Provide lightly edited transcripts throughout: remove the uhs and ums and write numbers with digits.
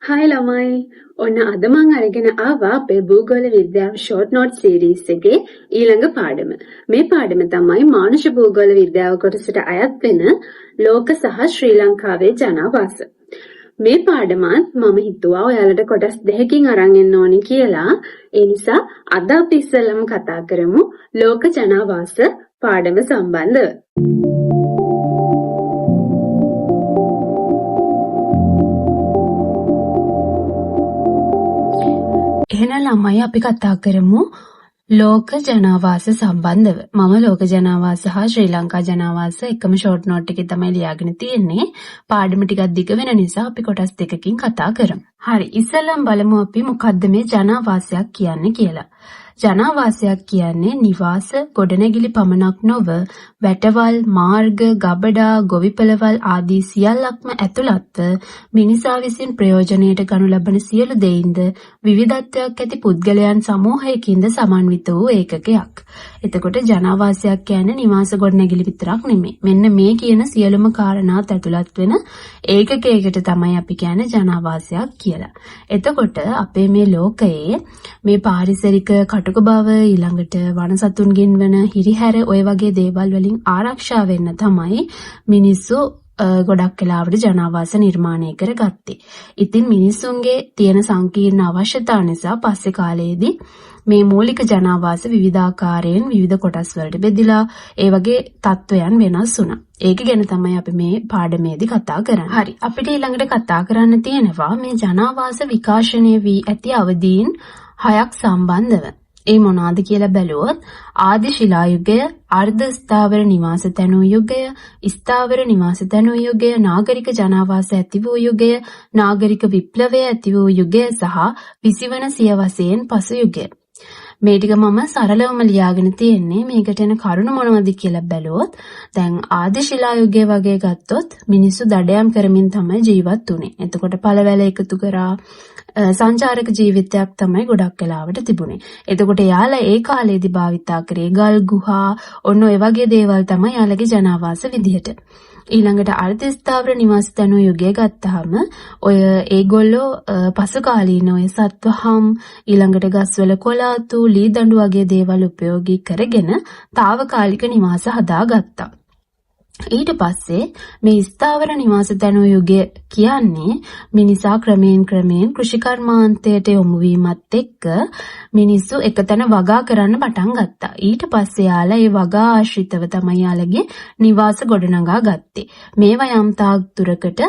Hi ළමයි. ඔන්න අද මම අරගෙන ආවා අපේ භූගෝල විද්‍යාව ෂෝට් නෝට් සීරීස් එකේ ඊළඟ පාඩම. මේ පාඩම තමයි මානුෂ භූගෝල විද්‍යාව කොටසට අයත් වෙන ලෝක සහ ශ්‍රී ලංකාවේ ජනාවාස. මේ පාඩමත් මම හිතුවා ඔයාලට කොටස් දෙකකින් අරන් එන්න ඕනි කියලා. ඒ නිසා අද අපි ඉස්සෙල්ලම කතා කරමු ලෝක ජනාවාස පාඩම සම්බන්ධව. එහෙනම් ළමයි අපි කතා කරමු ලෝක ජනාවාස සම්බන්ධව. මම ලෝක ජනාවාස හා ශ්‍රී ලංකා ජනාවාස එකම ෂෝට් නෝට් එකේ තමයි ලියාගෙන තියෙන්නේ. පාඩම ටිකක් දිග වෙන නිසා අපි කොටස් දෙකකින් කතා කරමු. හරි, ඉස්සෙල්ලම බලමු අපි මොකද්ද මේ ජනාවාසයක් කියන්නේ කියලා. ජනාවාසයක් කියන්නේ නිවාස, ගොඩනැගිලි පමණක් නොව වැටවල්, මාර්ග, ගබඩා, ගොවිපළවල් ආදී සියල්ලක්ම ඇතුළත්ව මිනිසා විසින් ප්‍රයෝජනයට ගනු ලබන සියලු දෙයින්ද විවිධත්වයක් ඇති පුද්ගලයන් සමූහයකින්ද සමන්විත වූ ඒකකයක්. එතකොට ජනාවාසයක් කියන්නේ නිවාස ගොඩනැගිලි විතරක් නෙමෙයි. මෙන්න මේ කියන සියලුම කාරණාත් ඇතුළත් වෙන ඒකකයකට තමයි අපි කියන්නේ ජනාවාසයක් කියලා. එතකොට අපේ මේ ලෝකයේ මේ පාරිසරික කටුක බව, ඊළඟට වනසතුන්ගෙන් වන හිරිහැර ඔය වගේ දේවල් වලින් ආරක්ෂා වෙන්න තමයි මිනිස්සු ගොඩක් වෙලාවට ජනාවාස නිර්මාණය කරගත්තේ. ඉතින් මිනිස්සුන්ගේ තියෙන සංකීර්ණ අවශ්‍යතා නිසා පස්සේ කාලයේදී මේ මූලික ජනාවාස විවිධාකාරයෙන් විවිධ කොටස් වලට බෙදිලා ඒ වගේ තත්වයන් වෙනස් වුණා. ඒක ගැන තමයි අපි මේ පාඩමේදී කතා කරන්නේ. හරි, අපිට ඊළඟට කතා කරන්න තියෙනවා මේ ජනාවාස විකාශනය වී ඇති අවදීන් 6ක් සම්බන්ධව. ඒ මොනවාද කියලා බැලුවොත් ආදි ශිලා යුගය, අර්ධ ස්ථාවර නිවාස තැනූ යුගය, ස්ථාවර නිවාස තැනූ යුගය, නාගරික ජනාවාස ඇති වූ යුගය, නාගරික විප්ලවය ඇති වූ යුගය සහ 20 වන සියවසෙන් පසු යුගය. මේ ටික මම සරලවම ලියාගෙන තියෙන්නේ. මේකට එන කරුණු මොනවද කියලා බැලුවොත් දැන් ආදි ශිලා යුගය වගේ ගත්තොත් මිනිස්සු දඩයම් කරමින් තමයි ජීවත් වුනේ. එතකොට පළවැල එකතු කරා සංචාරක ජීවිතයක් තමයි ගොඩක් වෙලාවට තිබුණේ. එතකොට යාලා ඒ කාලේදී භාවිතා කරේ ගල් ගුහා, ඔන්න ඔය වගේ දේවල් තමයි යාලගේ ජනාවාස විදිහට. ඊළඟට අර්ධ ස්ථාවර නිවාස තැනූ යුගය ගත්තාම ඔය ඒගොල්ලෝ පසු කාලීන ඔය සත්වහම්, ඊළඟට ගස්වල කොළාතු, ලී දඬු වගේ දේවල් උපයෝගී කරගෙන తాවකාලික නිවාස හදාගත්තා. ඊට පස්සේ මේ ස්ථාවර නිවාස තැනූ යුගය කියන්නේ මිනිසා ක්‍රමයෙන් කෘෂිකර්මාන්තයට යොමු වීමත් එක්ක මිනිස්සු එකතැන වගා කරන්න පටන් ගත්තා. ඊට පස්සේ යාලා ඒ වගා ආශ්‍රිතව තමයි යාලගේ නිවාස ගොඩනගා ගත්තේ. මේවා යම් තාක් දුරකට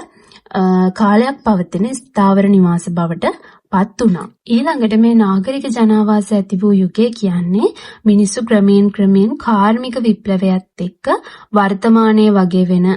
කාලයක් පවතින ස්ථාවර නිවාස බවට පත් වුණා. ඊළඟට මේ නාගරික ජනාවාස ඇති වූ යුගය කියන්නේ මිනිස්සු ක්‍රමයෙන් කාර්මික විප්ලවයත් එක්ක වර්තමානයේ වගේ වෙන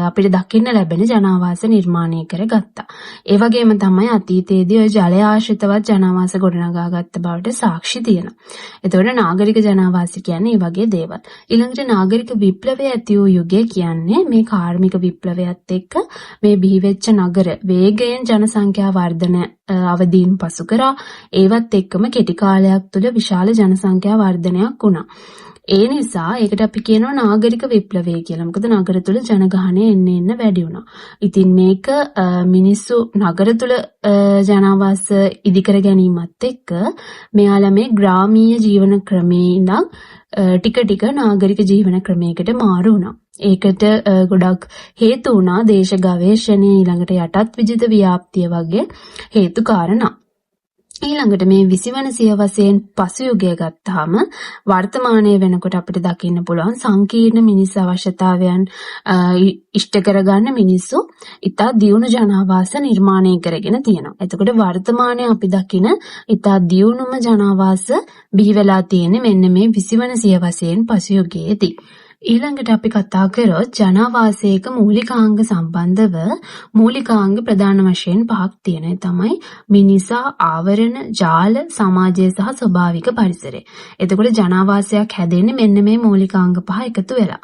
අපිට දකින්න ලැබෙන ජනාවාස නිර්මාණය කරගත්තා. ඒ වගේම තමයි අතීතයේදී ඔය ජලය ආශ්‍රිතවත් ජනාවාස ගොඩනගාගත්ත බවට සාක්ෂි තියෙනවා. එතකොට නාගරික ජනාවාස කියන්නේ මේ වගේ දේවල්. ඊළඟට නාගරික විප්ලවය ඇති වූ යුගය කියන්නේ මේ කාර්මික විප්ලවයත් එක්ක මේ බිහිවෙච්ච නගර වේගයෙන් ජනසංඛ්‍යා වර්ධන අවදීන් පසු කරා. ඒවත් එක්කම කෙටි කාලයක් තුළ විශාල ජනසංඛ්‍යා වර්ධනයක් වුණා. ඒ නිසා ඒකට අපි කියනවා නාගරික විප්ලවය කියලා. මොකද නගර තුළ ජනගහනය එන්න වැඩි වුණා. ඉතින් මේක මිනිස්සු නගර තුළ ජනාවාස ඉදිකර ගැනීමත් එක්ක මෙයාලා මේ ග්‍රාමීය ජීවන ක්‍රමේ ඉඳන් ටික නාගරික ජීවන ක්‍රමයකට මාරු වුණා. ඒකට ගොඩක් හේතු වුණා දේශ ගවේෂණය, ඊළඟට යටත් විජිත ව්‍යාප්තිය වගේ හේතු කාරණා. ඊළඟට මේ 20 වන සියවසෙන් පසු යුගය ගත්තාම වර්තමානයේ වෙනකොට අපිට දකින්න පුළුවන් සංකීර්ණ මිනිස් අවශ්‍යතාවයන් ඉෂ්ට කරගන්න මිනිස්සු ඉතා දියුණු ජනාවාස නිර්මාණය කරගෙන තියෙනවා. එතකොට වර්තමානයේ අපි දකින ඉතා දියුණුම ජනාවාස බිහි වෙලා තියෙන්නේ මෙන්න මේ 20 වන සියවසෙන් පසු යුගයේදී. ඊළඟට අපි කතා කරොත් ජනාවාසයක මූලිකාංග සම්බන්ධව මූලිකාංග ප්‍රධාන වශයෙන් 5ක් තියෙනවා. තමයි මිනිසා, ආවරණ, ජාල, සමාජය සහ ස්වභාවික පරිසරය. එතකොට ජනාවාසයක් හැදෙන්නේ මෙන්න මේ මූලිකාංග 5 එකතු වෙලා.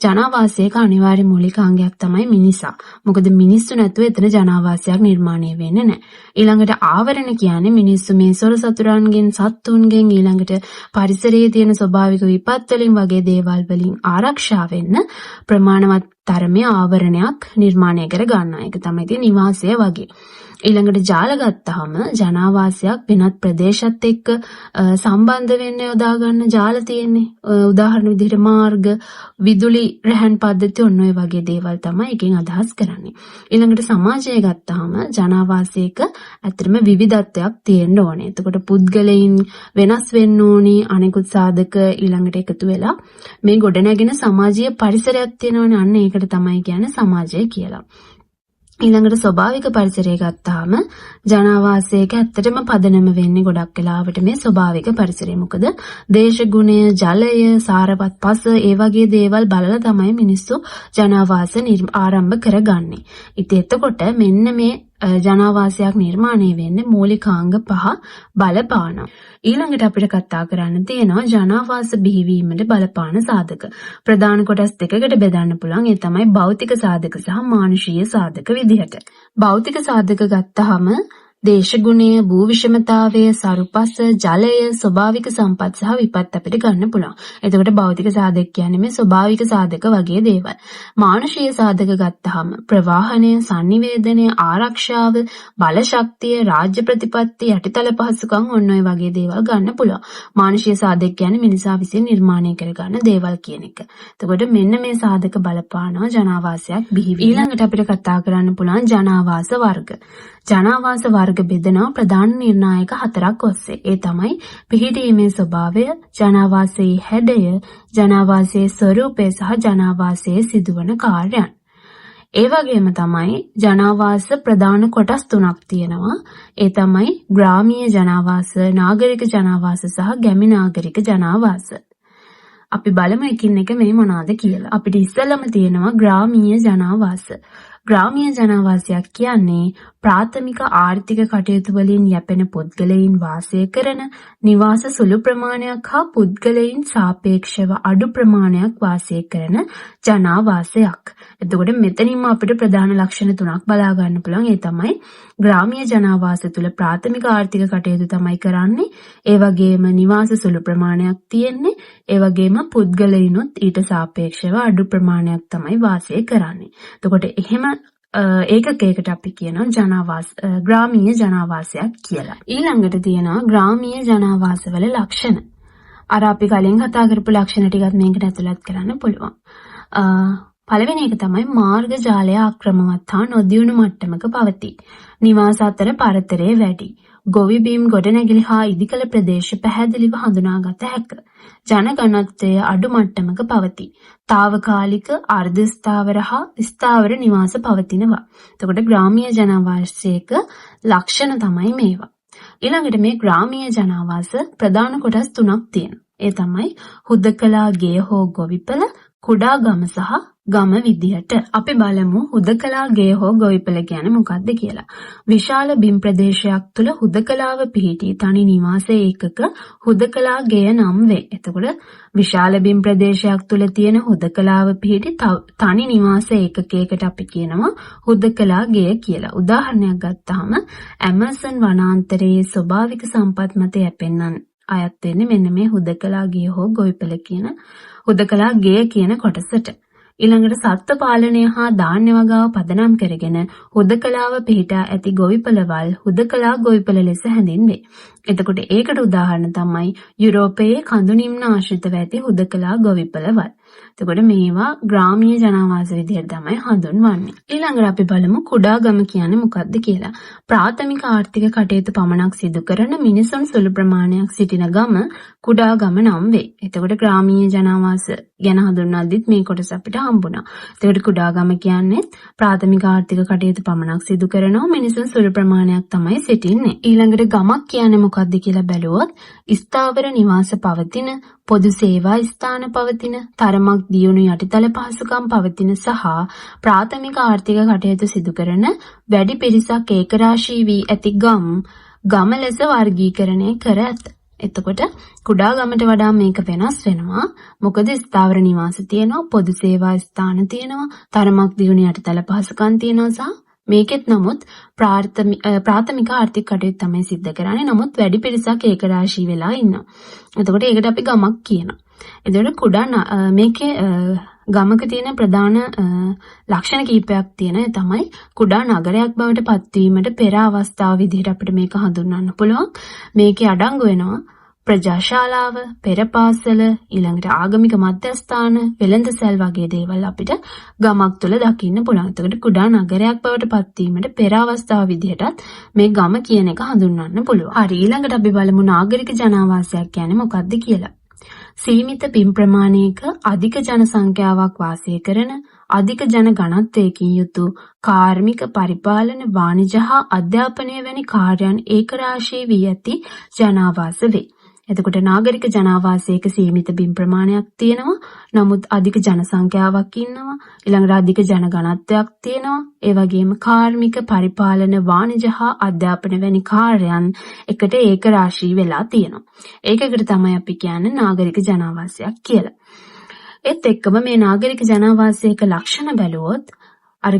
ජනාවාසයක අනිවාර්ය මූලිකාංගයක් තමයි මිනිසා. මොකද මිනිස්සු නැතුව එතන ජනාවාසයක් නිර්මාණය වෙන්නේ නැහැ. ඊළඟට ආවරණ කියන්නේ මිනිස්සු මේ සොර සතුරන්ගෙන්, සත්තුන්ගෙන්, ඊළඟට පරිසරයේ තියෙන ස්වභාවික විපත් වලින් වගේ දේවල් වලින් ආරක්ෂා වෙන්න ප්‍රමාණවත් තරමේ ආවරණයක් නිර්මාණය කර ගන්නවා. ඒක තමයි නිවාසය වගේ. ඊළඟට ජාල ගත්තාම ජනාවාසයක් වෙනත් ප්‍රදේශات එක්ක සම්බන්ධ වෙන්න යොදා ගන්න ජාල තියෙන්නේ. උදාහරණ විදිහට මාර්ග, විදුලි රැහන් පද්ධති ඔන්න ඔය වගේ දේවල් තමයි එකෙන් අදහස් කරන්නේ. ඊළඟට සමාජය ගත්තාම ජනාවාසයක ඇත්තටම විවිධත්වයක් තියෙන්න ඕනේ. එතකොට පුද්ගලයන් වෙනස් වෙන්න ඕනේ, අනෙකුත් සාධක ඊළඟට එකතු වෙලා මේ ගොඩනැගෙන සමාජීය පරිසරයක් තියෙනවනේ. අන්න ඒකට තමයි කියන්නේ සමාජය කියලා. ඊළඟට ස්වභාවික පරිසරය ගත්තාම ජනාවාසයක ඇත්තටම පදනම වෙන්නේ ගොඩක් වෙලාවට මේ ස්වභාවික පරිසරය. මොකද දේශගුණය, ජලය, සාරවත් පස ඒ වගේ දේවල් බලලා තමයි මිනිස්සු ජනාවාස ආරම්භ කරගන්නේ. ඉතින් එතකොට මෙන්න මේ ජනාවාසයක් නිර්මාණය වෙන්නේ මූලිකාංග 5 බලපානවා. ඊළඟට අපිට කතා කරන්න තියෙනවා ජනාවාස බිහිවීමට බලපාන සාධක. ප්‍රධාන කොටස් දෙකකට බෙදන්න පුළුවන්. ඒ තමයි භෞතික සාධක සහ මානුෂීය සාධක විදිහට. භෞතික සාධක ගත්තාම දේශගුණය, භූ විෂමතාවය, සරුපස, ජලය, ස්වභාවික සම්පත් සහ විපත් අපිට ගන්න පුළුවන්. එතකොට භෞතික සාධක කියන්නේ මේ ස්වභාවික සාධක වගේ දේවල්. මානුෂීය සාධක ගත්තාම ප්‍රවාහනය, sannivedanaය, ආරක්ෂාව, බල ශක්තිය, රාජ්‍ය ප්‍රතිපත්ති, යටිතල පහසුකම් ඔන්න ඔය වගේ දේවල් ගන්න පුළුවන්. මානුෂීය සාධක කියන්නේ මිනිසා විසින් නිර්මාණය කරගන්න දේවල් කියන එක. එතකොට මෙන්න මේ සාධක බලපානවා ජනාවාසයක් බිහිවීම. ඊළඟට අපිට කතා කරන්න පුළුවන් ජනාවාස වර්ග. ජනාවාස වර්ග බෙදෙනවා ප්‍රධාන නිර්ණායක 4ක් ඔස්සේ. ඒ තමයි පිහිටීමේ ස්වභාවය, ජනාවාසයේ හැඩය, ජනාවාසයේ ස්වරූපය සහ ජනාවාසයේ සිදුවන කාර්යයන්. ඒ වගේම තමයි ජනාවාස ප්‍රධාන කොටස් 3ක් තියෙනවා. ඒ තමයි ග්‍රාමීය ජනාවාස, නාගරික ජනාවාස සහ ගැමි නාගරික ජනාවාස. අපි බලමු එකින් එක මේ මොනවාද කියලා. අපිට ඉස්සෙල්ලම තියෙනවා ග්‍රාමීය ජනාවාස. ග්‍රාමීය ජනාවාසයක් කියන්නේ ප්‍රාථමික ආර්ථික කටයුතු වලින් යැපෙන පුද්ගලයන් වාසය කරන නිවාස සුළු ප්‍රමාණයක් හා පුද්ගලයන් සාපේක්ෂව අඩු ප්‍රමාණයක් වාසය කරන ජනාවාසයක්. එතකොට මෙතනින්ම අපිට ප්‍රධාන ලක්ෂණ 3ක් බලා ගන්න පුළුවන්. ඒ තමයි ග්‍රාමීය ජනාවාස තුළ ප්‍රාථමික ආර්ථික කටයුතු තමයි කරන්නේ. ඒ වගේම නිවාස සුළු ප්‍රමාණයක් තියෙන්නේ. ඒ වගේම පුද්ගලයන්ොත් ඊට සාපේක්ෂව අඩු ප්‍රමාණයක් තමයි වාසය කරන්නේ. එතකොට එහෙම ඒකකයකට අපි කියනවා ග්‍රාමීය ජනාවාසයක් කියලා. ඊළඟට තියෙනවා ග්‍රාමීය ජනාවාසවල ලක්ෂණ. අර අපි කලින් කතා කරපු ලක්ෂණ ටිකත් මේකට ඇතුළත් කරන්න පුළුවන්. පළවෙනි එක තමයි මාර්ග ජාලය අක්‍රමවත් හා නොදියුණු මට්ටමක පවතී. නිවාස අතර පරතරය වැඩි. ගොවිබිම් ගොඩනැගිලි හා ඉදිකල ප්‍රදේශ පැහැදිලිව හඳුනාගත හැක. ජනගණත්වය අඩු මට්ටමක පවතී. తాවකාලික, අර්ධ ස්ථාවර හා ස්ථාවර නිවාස පවතිනවා. එතකොට ග්‍රාමීය ජනාවාසයක ලක්ෂණ තමයි මේවා. ඊළඟට මේ ග්‍රාමීය ජනාවාස ප්‍රධාන කොටස් 3ක් තියෙනවා. ඒ තමයි හුදකලා ගේ හෝ ගොවිපළ, කුඩා ගම සහ ගම විදියට. අපි බලමු හුදකලා ගේ හෝ ගොවිපළ කියන්නේ මොකක්ද කියලා. විශාල බිම් ප්‍රදේශයක් තුල හුදකලාව පිහිටි තනි නිවාස ඒකක හුදකලා ගේ නම් වේ. එතකොට විශාල බිම් ප්‍රදේශයක් තුල තියෙන හුදකලාව පිහිටි තනි නිවාස ඒකකයකට අපි කියනවා හුදකලා ගේ කියලා. උදාහරණයක් ගත්තාම ඇමසන් වනාන්තරයේ ස්වභාවික සම්පත් මත යැපෙන්නන් අයත් වෙන්නේ මෙන්න මේ හුදකලා ගේ හෝ ගොවිපළ කියන හුදකලා ගේ කියන කොටසට. ඊළඟට සත්ත්ව පාලනය හා ධාන්‍ය වගාව පදනම් කරගෙන හුදකලාව පිහිටා ඇති ගොවිපළවල් හුදකලා ගොවිපළ ලෙස හැඳින්වේ. එතකොට ඒකට උදාහරණ තමයි යුරෝපයේ කඳු නිම්න ආශ්‍රිතව ඇති හුදකලා ගොවිපළවල්. එතකොට මේවා ග්‍රාමීය ජනාවාස විදිහට තමයි හඳුන්වන්නේ. ඊළඟට අපි බලමු කුඩා ගම කියන්නේ මොකක්ද කියලා. ප්‍රාථමික ආර්ථික කටයුතු පමණක් සිදු කරන මිනිසුන් සුළු ප්‍රමාණයක් සිටින ගම කුඩා ගම නම් වේ. එතකොට ග්‍රාමීය ජනාවාස ගැන හඳුන්වද්දිත් මේ කොටස අපිට හම්බුණා. එතකොට කුඩා ගම කියන්නේ ප්‍රාථමික ආර්ථික කටයුතු පමණක් සිදු කරන මිනිසුන් සුළු ප්‍රමාණයක් තමයි සිටින්නේ. ඊළඟට ගමක් කියන්නේ මොකක්ද කියලා බැලුවොත් ස්ථාවර නිවාස පවතින, පොදු සේවා ස්ථාන පවතින, තරමක් දියුණු යටිතල පහසුකම් පවතින සහ ප්‍රාථමික ආර්ථික කටයුතු සිදු කරන වැඩි පිරිසක් ඒකරාශී වී ඇති ගම ලෙස වර්ගීකරණය කර ඇත. එතකොට කුඩා ගමට වඩා මේක වෙනස් වෙනවා. මොකද ස්ථාවර නිවාස තියෙනවා, පොදු සේවා ස්ථාන තියෙනවා, තරමක් දියුණු යටිතල පහසුකම් තියෙනවා සහ මේකෙත් නමුත් ප්‍රාථමික ආර්ථික කටයුතු තමයි සිද්ධ කරන්නේ. නමුත් වැඩි පිරිසක් ඒකරාශී වෙලා ඉන්නවා. එතකොට ඒකට අපි ගමක් කියනවා. එතකොට මේකේ ගමක තියෙන ප්‍රධාන ලක්ෂණ කීපයක් තියෙන තමයි කුඩා නගරයක් බවට පත්වීමට පෙර අවස්ථාව විදිහට අපිට මේක හඳුන්වන්න පුළුවන්. මේකේ අඩංගු වෙනවා ප්‍රජාශාලාව, පෙරපාසල, ඊළඟට ආගමික මධ්‍යස්ථාන, වෙළඳසැල් වගේ දේවල් අපිට ගමක් තුළ දකින්න පුළුවන්. එතකොට කුඩා නගරයක් බවට පත්වීමට පෙර අවස්ථාව විදිහටත් මේ ගම කියන එක හඳුන්වන්න පුළුවන්. හරි, ඊළඟට අපි බලමු නාගරික ජනාවාසයක් කියන්නේ මොකක්ද කියලා. සීමිත පින් ප්‍රමාණයක අධික ජන සංඛ්‍යාවක් වාසය කරන අධික ජන ගණත්වයකින් යුතු කාර්මික පරිපාලන වාණිජ හා අධ්‍යාපනය වැනි කාර්යයන් ඒකරාශී වී ඇති ජනාවාස වේ. එතකොට නාගරික ජනාවාසයක සීමිත බිම් ප්‍රමාණයක් තියෙනවා. නමුත් අධික ජන සංඛ්‍යාවක් ඉන්නවා. ඊළඟට අධික ජන ගණත්වයක් තියෙනවා. ඒ වගේම කාර්මික පරිපාලන වාණිජ හා අධ්‍යාපන වැනි කාර්යයන් එකට ඒකරාශී වෙලා තියෙනවා. ඒකකට තමයි අපි කියන්නේ නාගරික ජනාවාසයක් කියලා. ඒත් එක්කම මේ නාගරික ජනාවාසයක ලක්ෂණ බැලුවොත් අර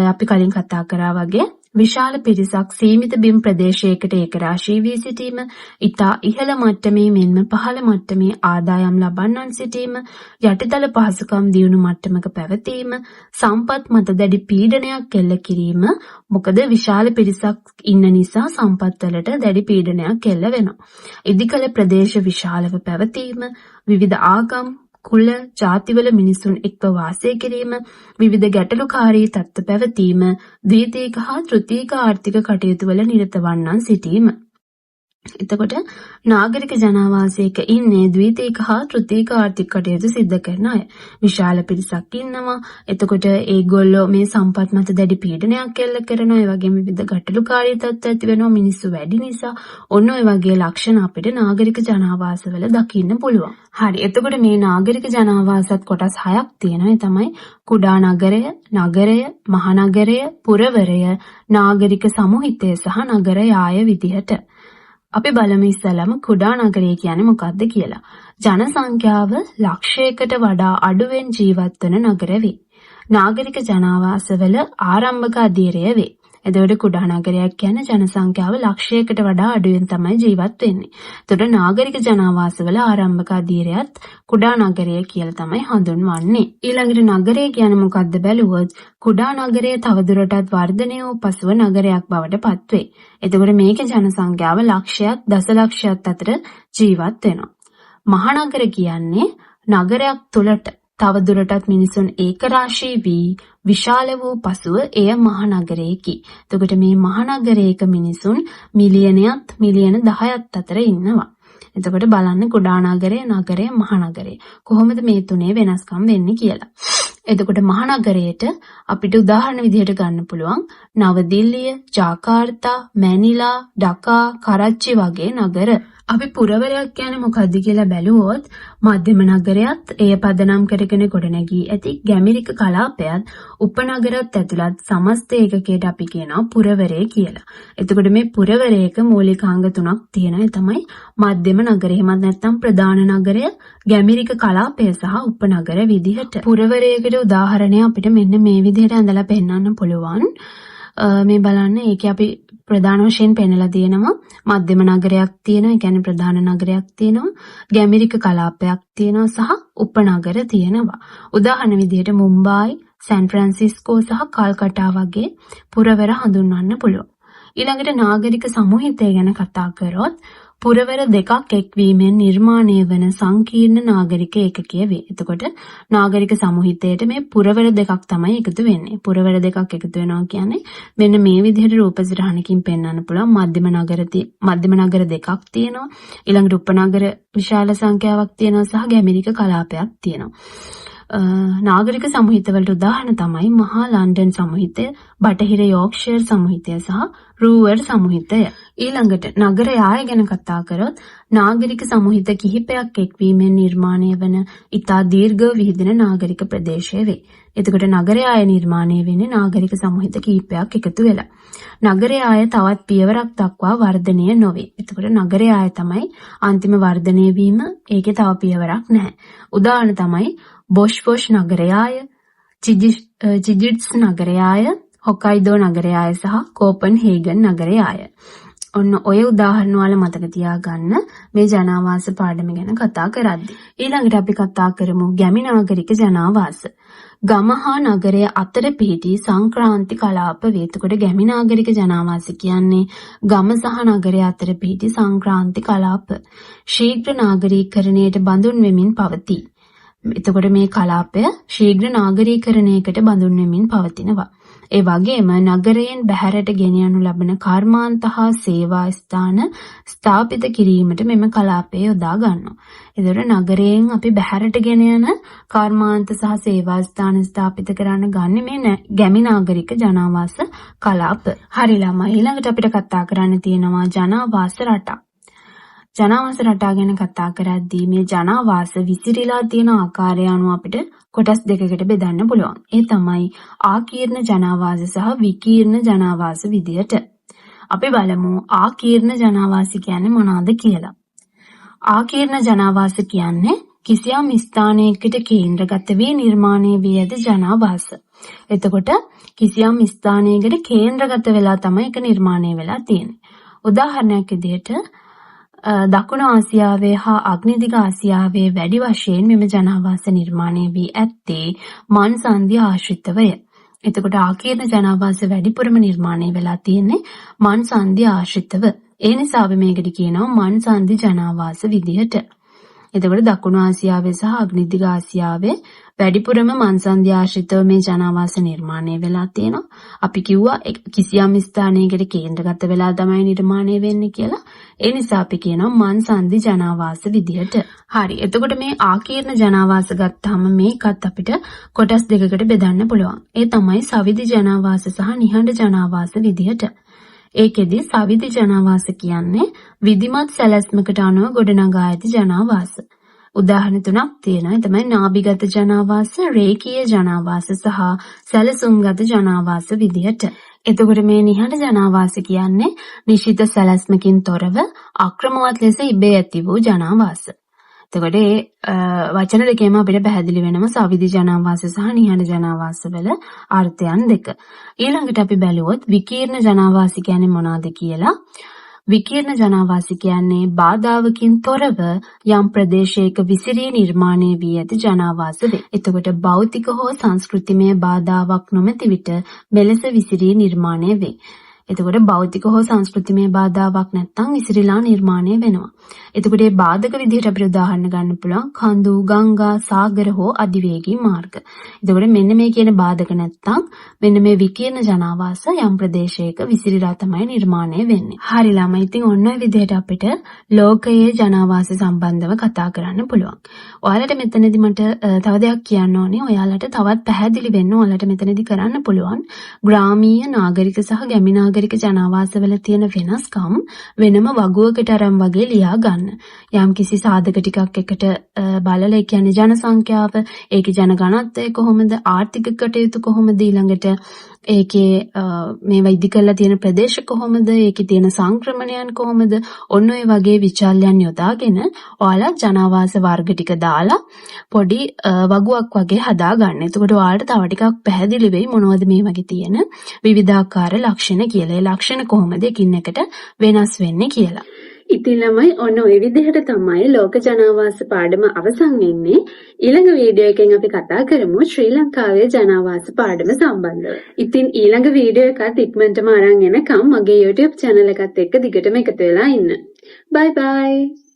අපි කලින් කතා කරා වගේ විශාල පිරිසක් සීමිත බිම් ප්‍රදේශයකට ඒකරාශී වී සිටීම, ඉතා ඉහළ මට්ටමේ මෙන්ම පහළ මට්ටමේ ආදායම් ලබන්නන් සිටීම, යටිතල පහසුකම් දියුණු මට්ටමක පැවතීම, සම්පත් මත දැඩි පීඩනයක් එල්ල කිරීම. මොකද විශාල පිරිසක් ඉන්න නිසා සම්පත් වලට දැඩි පීඩනයක් එල්ල වෙනවා. ඉදිකල ප්‍රදේශ විශාලව පැවතීම, විවිධ ආගම් කුල ජාතිවල මිනිසුන් එක්ව වාසය කිරීම, විවිධ ගැටලුකාරී තත්ත්ව පැවතීම, ද්විතීයික හා තෘතීයික ආර්ථික කටයුතු වල නිරත වන්නන් සිටීම. එතකොට නාගරික ජනාවාසයක ඉන්නේ ද්විතීයික හා තෘතීයික ආර්ථික කටයුතු සිද්ධ කරන අය. විශාල පිරිසක් ඉන්නවා. එතකොට ඒගොල්ලෝ මේ සම්පත් මත දැඩි පීඩනයක් එල්ල කරනවා. ඒ වගේම විවිධ ගැටලුකාරී තත්ත්ව ඇති වෙනවා මිනිස්සු වැඩි නිසා. ඔන්න ඔය වගේ ලක්ෂණ අපිට නාගරික ජනාවාසවල දකින්න පුළුවන්. හරි. එතකොට මේ නාගරික ජනාවාසත් කොටස් 6ක් තියෙනවා. ඒ තමයි කුඩා නගරය, නගරය, මහනගරය, පුරවරය, නාගරික සමුහිතය සහ නගර යාය විදිහට. අපි බලමු ඉස්සෙල්ලාම කුඩා නගරය කියන්නේ මොකක්ද කියලා. ජන සංඛ්‍යාව ලක්ෂයකට වඩා අඩුවෙන් ජීවත් වන නගර වේ. නාගරික ජනාවාසවල ආරම්භක අධීරය වේ. එතකොට කුඩා නගරයක් කියන්නේ ජන සංඛ්‍යාව ලක්ෂයකට වඩා අඩුවෙන් තමයි ජීවත් වෙන්නේ. එතකොට නාගරික ජනාවාසවල ආරම්භක අධීරයත් කුඩා නගරය කියලා තමයි හඳුන්වන්නේ. ඊළඟට නගරය කියන්නේ මොකක්ද බැලුවොත් කුඩා නගරය තවදුරටත් වර්ධනය වූ පසුව නගරයක් බවට පත්වේ. එතකොට මේකේ ජන සංඛ්‍යාව ලක්ෂයක් දසලක්ෂයක් අතර ජීවත් වෙනවා. මහනගර කියන්නේ නගරයක් තුළට තවදුරටත් මිනිසුන් ඒකරාශී වී විශාල වූ පසුව එය මහනගරයකි. එතකොට මේ මහනගරයක මිනිසුන් මිලියනයක් මිලියන 10ක් අතර ඉන්නවා. එතකොට බලන්න කුඩා නගරය, නගරය, මහනගරය කොහොමද මේ තුනේ වෙනස්කම් වෙන්නේ කියලා. එතකොට මහනගරයට අපිට උදාහරණ විදිහට ගන්න පුළුවන් නවදිල්ලිය, ජාකාර්තා, මැනිලා, ඩකා, කරච්චි වගේ නගර. අපි පුරවරයක් කියන්නේ මොකක්ද කියලා බැලුවොත් මධ්‍යම නගරයත් එය පදනම් කරගෙන ගොඩනැගී ඇති ගැමිරික කලාපයත් උපනගරත් ඇතුළත් සමස්ත ඒකකයට අපි කියනවා පුරවරය කියලා. එතකොට මේ පුරවරයක මූලිකාංග 3ක් තියෙනවා. ඒ තමයි මධ්‍යම නගරය, එහෙමත් නැත්නම් ප්‍රධාන නගරය, ගැමිරික කලාපය සහ උපනගර විදිහට. පුරවරයකට උදාහරණය අපිට මෙන්න මේ විදිහට ඇඳලා පෙන්නන්න පුළුවන්. මේ බලන්න ඒකේ අපි ප්‍රධාන වශයෙන් පෙන්නලා තියෙනවා මධ්‍යම නගරයක් තියෙනවා, ඒ කියන්නේ ප්‍රධාන නගරයක් තියෙනවා, ගැමිරික කලාපයක් තියෙනවා සහ උපනගර තියෙනවා. උදාහරණ විදිහට මුම්බායි, සෑන් ෆ්‍රැන්සිස්කෝ සහ කල්කටා වගේ පුරවර හඳුන්වන්න පුළුවන්. ඊළඟට නාගරික සමුහිතය ගැන කතා කරොත් පුරවර දෙකක් එක්වීමෙන් නිර්මාණය වන සංකීර්ණ නාගරික ඒකකය වේ. එතකොට නාගරික සමුහිතයට මේ පුරවර දෙකක් තමයි එකතු වෙන්නේ. පුරවර දෙකක් එකතු වෙනවා කියන්නේ මෙන්න මේ විදිහට රූපසිරහණකින් පෙන්වන්න පුළුවන්. මධ්‍යම නගර දෙකක් තියෙනවා. ඊළඟට උපනගර විශාල සංඛ්‍යාවක් තියෙනවා සහ ගැමිරික කලාපයක් තියෙනවා. නාගරික සමුහිතවලට උදාහරණ තමයි මහා ලන්ඩන් සමුහිතය, බටහිර යෝක්ෂයර් සමුහිතය සහ රූවර් සමුහිතය. ඊළඟට නගර යාය ගැන කතා කරොත් නාගරික සමුහිත කිහිපයක් එක්වීමෙන් නිර්මාණය වන ඉතා දීර්ඝව විහිදෙන නාගරික ප්‍රදේශය වේ. එතකොට නගර යාය නිර්මාණය වෙන්නේ නාගරික සමුහිත කිහිපයක් එකතු වෙලා. නගර යාය තවත් පියවරක් දක්වා වර්ධනය නොවේ. එතකොට නගර යාය තමයි අන්තිම වර්ධනය වීම. ඒකේ තව පියවරක් නැහැ. උදාහරණ තමයි බොෂ්ෆොෂ් නගරයාය, චිජිට්ස් නගරයාය, හොකයිඩෝ නගරයාය සහ කෝපන්හේගන් නගරයාය. ඔන්න ඔය උදාහරණ වල මතක තියාගන්න මේ ජනාවාස පාඩම ගැන කතා කරද්දී. ඊළඟට අපි කතා කරමු ගැමි නාගරික ජනාවාස. ගම හා නගරය අතර පිහිටි සංක්‍රාන්ති කලාප වේ. එතකොට ගැමි නාගරික ජනාවාස කියන්නේ ගම සහ නගරය අතර පිහිටි සංක්‍රාන්ති කලාප. ශීඝ්‍ර නාගරීකරණයට බඳුන් වෙමින් පවතී. එතකොට මේ කලාපය ශීඝ්‍ර නාගරීකරණයකට බඳුන් වෙමින් පවතිනවා. ඒ වගේම නගරයෙන් බැහැරට ගෙන යනු ලබන කර්මාන්ත හා සේවා ස්ථාන ස්ථාපිත කිරීමට මෙම කලාපය යොදා ගන්නවා. එතකොට නගරයෙන් අපි බැහැරට ගෙන යන කර්මාන්ත සහ සේවා ස්ථාන ස්ථාපිත කරන්න ගන්න මේ ගැමි නාගරික ජනාවාස කලාප. හරි ළමයි ඊළඟට අපිට කතා කරන්න තියෙනවා ජනාවාස රටා. ජනාවාස රටා ගැන කතා කරද්දී මේ ජනාවාස විසිරීලා තියෙන ආකාරය අනුව අපිට කොටස් දෙකකට බෙදන්න පුළුවන්. ඒ තමයි ආකීර්ණ ජනාවාස සහ විකීර්ණ ජනාවාස විදියට. අපි බලමු ආකීර්ණ ජනාවාස කියන්නේ මොනවද කියලා. ආකීර්ණ ජනාවාස කියන්නේ කිසියම් ස්ථානයකට කේන්ද්‍රගත වී නිර්මාණය වී ඇති ජනාවාස. එතකොට කිසියම් ස්ථානයකට කේන්ද්‍රගත වෙලා තමයි ඒක නිර්මාණය වෙලා තියෙන්නේ. උදාහරණයක් විදිහට දකුණු ආසියාවේ හා අග්නිදිග ආසියාවේ වැඩි වශයෙන් මෙම ජනාවාස නිර්මාණය වී ඇත්තේ මන් සංධිය ආශ්‍රිතවය. එතකොට ආකීර්ණ ජනාවාස වැඩිපුරම නිර්මාණය වෙලා තියෙන්නේ මන් සංධිය ආශ්‍රිතව. ඒ නිසා අපි මේකට කියනවා මන් සංධි ජනාවාස විදිහට. එතකොට දකුණු ආසියාවේ සහ අග්නිදිග ආසියාවේ වැඩිපුරම මන් සංධිය ආශ්‍රිතව මේ ජනාවාස නිර්මාණය වෙලා තියෙනවා. අපි කිව්වා කිසියම් ස්ථානයකට කේන්ද්‍රගත වෙලා තමයි නිර්මාණය වෙන්නේ කියලා. ඒ නිසා අපි කියනවා මන් සංධි ජනාවාස විදිහට. හරි. එතකොට මේ ආකීර්ණ ජනාවාස ගත්තාම මේකත් අපිට කොටස් දෙකකට බෙදන්න පුළුවන්. ඒ තමයි සවිධි ජනාවාස සහ නිහඬ ජනාවාස විදිහට. ඒකෙදි සවිධි ජනාවාස කියන්නේ විධිමත් සැලැස්මකට අනුව ගොඩනගා ඇති ජනාවාස. උදාහරණ තුනක් තියෙනවා. ඒ තමයි නාභිගත ජනාවාස, රේඛීය ජනාවාස සහ සැලසුම්ගත ජනාවාස විදිහට. එතකොට මේ නිහඬ ජනාවාස කියන්නේ නිශ්චිත සැලැස්මකින් තොරව අක්‍රමවත් ලෙස ඉබේ ඇති වූ ජනාවාස. එතකොට මේ වචන දෙකේම අපිට පැහැදිලි වෙනවා සවිධි ජනාවාස සහ නිහඬ ජනාවාස වල අර්ථයන් දෙක. ඊළඟට අපි බැලුවොත් විකීර්ණ ජනාවාස කියන්නේ මොනවද කියලා. විකීර්ණ ජනාවාස කියන්නේ බාධාවකින් තොරව යම් ප්‍රදේශයක විසිරී නිර්මාණය වී ඇති ජනාවාස වේ. එතකොට භෞතික හෝ සංස්කෘතිමය බාධාවක් නොමැති විට මෙලෙස විසිරී නිර්මාණය වේ. එතකොට භෞතික හෝ සංස්කෘතිමය බාධාවක් නැත්නම් විසිරීලා නිර්මාණය වෙනවා. එතකොට මේ බාධක විදිහට අපිට උදාහරණ ගන්න පුළුවන් කඳු, ගංගා, සාගර හෝ අධිවේගී මාර්ග. එතකොට මෙන්න මේ කියන බාධක නැත්නම් මෙන්න මේ විකීර්ණ ජනාවාස යම් ප්‍රදේශයක විසිරීලා තමයි නිර්මාණය වෙන්නේ. හරි ළමයි. ඉතින් ඔන්න ඔය විදිහට අපිට ලෝකයේ ජනාවාස සම්බන්ධව කතා කරන්න පුළුවන්. ඔයාලට මෙතනදි මට තව දෙයක් කියන්න ඕනේ. ඔයාලට තවත් පැහැදිලි වෙන්න ඔයාලට මෙතනදි කරන්න පුළුවන් ග්‍රාමීය නාගරික සහ ගැමි නාගරික ජනාවාසවල තියෙන වෙනස්කම් වෙනම වගුවකට අරන් වගේ ලියා ගන්න. යම් කිසි සාධක ටිකක් එකට බලලා ඒ කියන්නේ ජන සංඛ්‍යාව, ඒකේ ජන ඝනත්වය කොහොමද, ආර්ථික කටයුතු කොහොමද, ඊළඟට ඒකේ මේවා ඉදි කරලා තියෙන ප්‍රදේශ කොහොමද, ඒකේ තියෙන සංක්‍රමණයන් කොහොමද, ඔන්න ඔය වගේ විචාල්‍යයන් යොදාගෙන ඔයාලා ජනාවාස වර්ග ටික දාලා පොඩි වගුවක් වගේ හදා ගන්න. එතකොට ඔයාලට තව ටිකක් පැහැදිලි වෙයි මොනවද මේ වගේ තියෙන විවිධාකාර ලක්ෂණ කියලා. ඒ ලක්ෂණ කොහොමද එකින් එකට වෙනස් වෙන්නේ කියලා. ඉතින් ළමයි ඔන්න ඔය විදිහට තමයි ලෝක ජනාවාස පාඩම අවසන් වෙන්නේ. ඊළඟ වීඩියෝ එකෙන් අපි කතා කරමු ශ්‍රී ලංකාවේ ජනාවාස පාඩම සම්බන්ධව. ඉතින් ඊළඟ වීඩියෝ එකත් ඉක්මනටම අරන් එනකම් මගේ YouTube channel එකත් එක්ක දිගටම එකතු වෙලා ඉන්න. Bye bye.